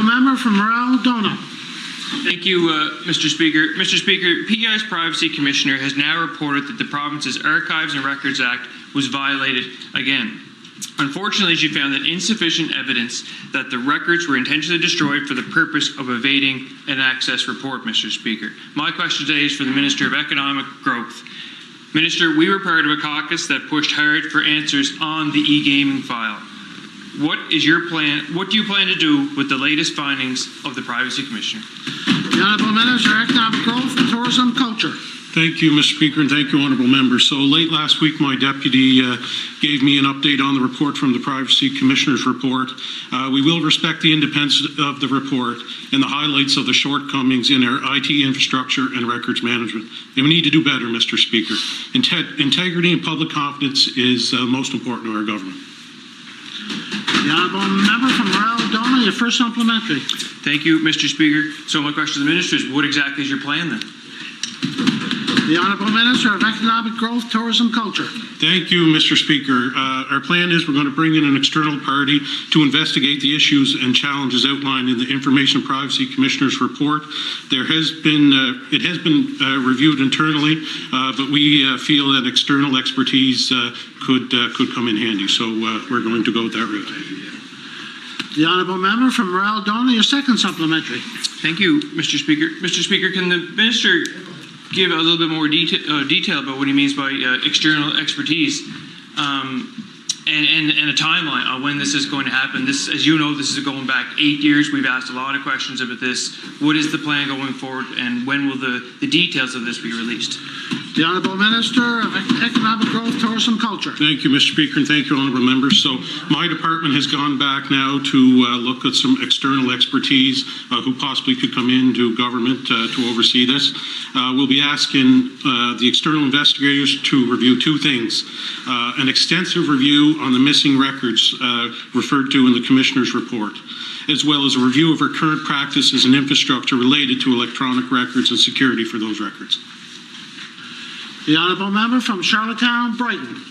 member from Morale Donald. Thank you, Mr. Speaker. Mr. Speaker, PEI's Privacy Commissioner has now reported that the province's Archives and Records Act was violated again. Unfortunately, she found that insufficient evidence that the records were intentionally destroyed for the purpose of evading an access report, Mr. Speaker. My question today is for the Minister of Economic Growth. Minister, we were part of a caucus that pushed hard for answers on the e-gaming file. What is your plan? What do you plan to do with the latest findings of the Privacy Commissioner? The Honourable Minister of Economic Growth, Tourism, Culture. Thank you, Mr. Speaker, and thank you, honourable members. So late last week, my deputy gave me an update on the report from the Privacy Commissioner's report. We will respect the independence of the report and the highlights of the shortcomings in our IT infrastructure and records management. And we need to do better, Mr. Speaker. Integrity and public confidence is most important to our government. The Honourable Member from Morale Donald, your first supplementary. Thank you, Mr. Speaker. So my question to the Minister is, what exactly is your plan then? The Honourable Minister of Economic Growth, Tourism, Culture. Thank you, Mr. Speaker. Our plan is we're going to bring in an external party to investigate the issues and challenges outlined in the Information Privacy Commissioner's report. It has been reviewed internally, but we feel that external expertise could come in handy. So we're going to go that route. The Honourable Member from Morale Donald, your second supplementary. Thank you, Mr. Speaker. Mr. Speaker, can the Minister give a little bit more detail about what he means by external expertise and a timeline on when this is going to happen? This, as you know, this is going back 8 years. We've asked a lot of questions about this. What is the plan going forward, and when will the details of this be released? The Honourable Minister of Economic Growth, Tourism, Culture. Thank you, Mr. Speaker, and thank you, honourable members. So my department has gone back now to look at some external expertise who possibly could come into government to oversee this. We'll be asking the external investigators to review two things. An extensive review on the missing records referred to in the Commissioner's report, as well as a review of our current practices and infrastructure related to electronic records and security for those records. The Honourable Member from Charlottetown, Brighton.